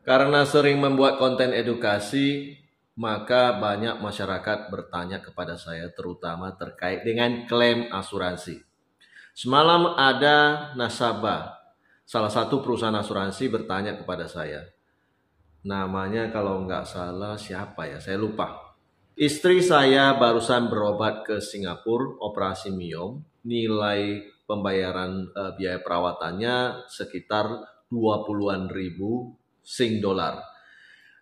Karena sering membuat konten edukasi, maka banyak masyarakat bertanya kepada saya terutama terkait dengan klaim asuransi. Semalam ada nasabah, salah satu perusahaan asuransi bertanya kepada saya. Namanya kalau nggak salah siapa ya, saya lupa. Istri saya barusan berobat ke Singapura, operasi miom, nilai pembayaran biaya perawatannya sekitar 20-an ribu Sing dolar.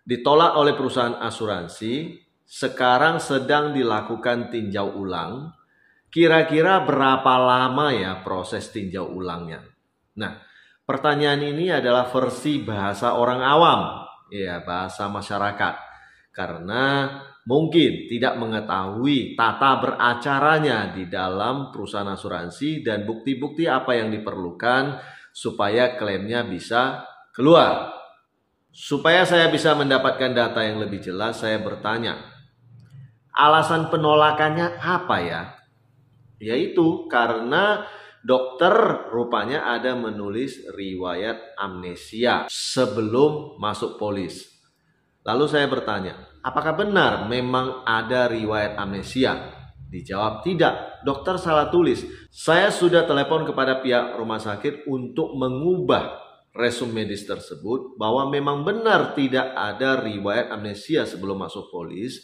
Ditolak oleh perusahaan asuransi, sekarang sedang dilakukan tinjau ulang. Kira-kira berapa lama ya proses tinjau ulangnya? Nah, pertanyaan ini adalah versi bahasa orang awam, ya bahasa masyarakat. Karena mungkin tidak mengetahui tata beracaranya di dalam perusahaan asuransi dan bukti-bukti apa yang diperlukan supaya klaimnya bisa keluar. Supaya saya bisa mendapatkan data yang lebih jelas, saya bertanya, alasan penolakannya apa ya? Yaitu karena dokter rupanya ada menulis riwayat amnesia sebelum masuk polis. Lalu saya bertanya, apakah benar memang ada riwayat amnesia? Dijawab tidak, dokter salah tulis. Saya sudah telepon kepada pihak rumah sakit untuk mengubah resum medis tersebut bahwa memang benar tidak ada riwayat amnesia sebelum masuk polis.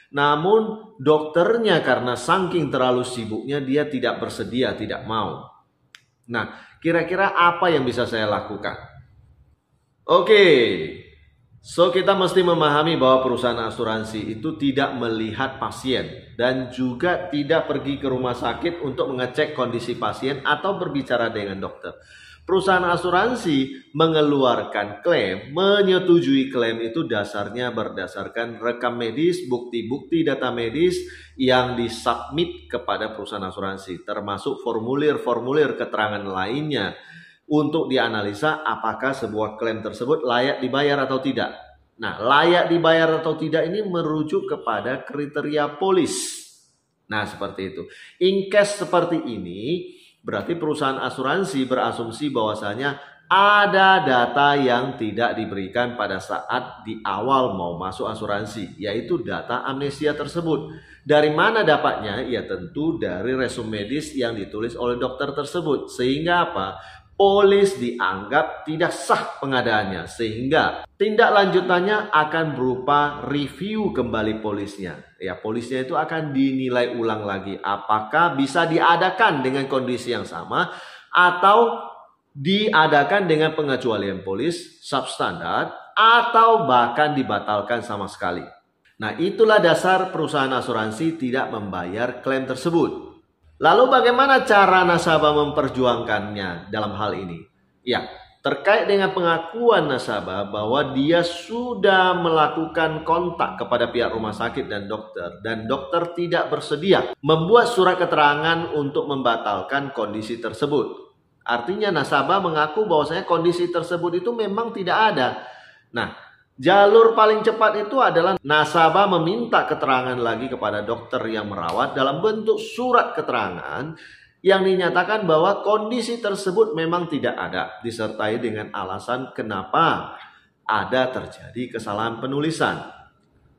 Namun dokternya karena saking terlalu sibuknya dia tidak bersedia, tidak mau. Nah, kira-kira apa yang bisa saya lakukan? Oke, so kita mesti memahami bahwa perusahaan asuransi itu tidak melihat pasien dan juga tidak pergi ke rumah sakit untuk mengecek kondisi pasien atau berbicara dengan dokter. Perusahaan asuransi mengeluarkan klaim, menyetujui klaim itu dasarnya berdasarkan rekam medis, bukti-bukti data medis yang disubmit kepada perusahaan asuransi, termasuk formulir-formulir keterangan lainnya untuk dianalisa apakah sebuah klaim tersebut layak dibayar atau tidak. Nah, layak dibayar atau tidak ini merujuk kepada kriteria polis. Nah, seperti itu. In case seperti ini, berarti perusahaan asuransi berasumsi bahwasanya ada data yang tidak diberikan pada saat di awal mau masuk asuransi, yaitu data amnesia tersebut. Dari mana dapatnya? Ya tentu dari resum medis yang ditulis oleh dokter tersebut. Sehingga apa? Polis dianggap tidak sah pengadaannya, sehingga tindak lanjutannya akan berupa review kembali polisnya. Ya, polisnya itu akan dinilai ulang lagi apakah bisa diadakan dengan kondisi yang sama atau diadakan dengan pengecualian polis substandard atau bahkan dibatalkan sama sekali. Nah, itulah dasar perusahaan asuransi tidak membayar klaim tersebut. Lalu bagaimana cara nasabah memperjuangkannya dalam hal ini? Ya, terkait dengan pengakuan nasabah bahwa dia sudah melakukan kontak kepada pihak rumah sakit dan dokter tidak bersedia membuat surat keterangan untuk membatalkan kondisi tersebut. Artinya nasabah mengaku bahwasanya kondisi tersebut itu memang tidak ada. Nah, jalur paling cepat itu adalah nasabah meminta keterangan lagi kepada dokter yang merawat dalam bentuk surat keterangan yang dinyatakan bahwa kondisi tersebut memang tidak ada, disertai dengan alasan kenapa ada terjadi kesalahan penulisan.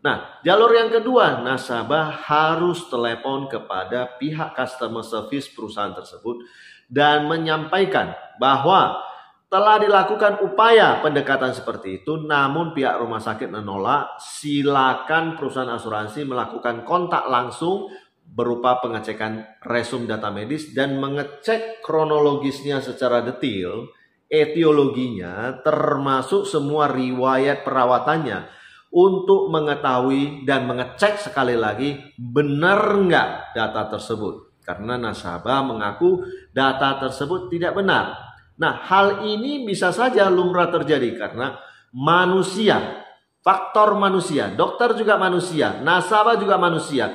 Nah, jalur yang kedua, nasabah harus telepon kepada pihak customer service perusahaan tersebut dan menyampaikan bahwa telah dilakukan upaya pendekatan seperti itu, namun pihak rumah sakit menolak. Silakan perusahaan asuransi melakukan kontak langsung berupa pengecekan resum data medis dan mengecek kronologisnya secara detail, etiologinya, termasuk semua riwayat perawatannya untuk mengetahui dan mengecek sekali lagi benar nggak data tersebut. Karena nasabah mengaku data tersebut tidak benar. Nah, hal ini bisa saja lumrah terjadi karena manusia, faktor manusia, dokter juga manusia, nasabah juga manusia.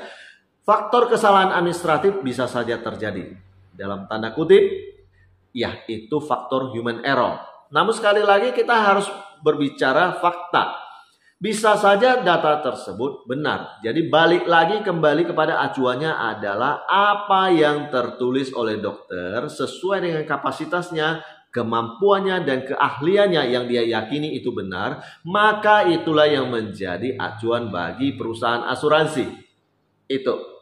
Faktor kesalahan administratif bisa saja terjadi. Dalam tanda kutip, ya itu faktor human error. Namun sekali lagi kita harus berbicara fakta. Bisa saja data tersebut benar. Jadi balik lagi kembali kepada acuannya adalah apa yang tertulis oleh dokter sesuai dengan kapasitasnya kemampuannya dan keahliannya yang dia yakini itu benar, maka itulah yang menjadi acuan bagi perusahaan asuransi. Itu.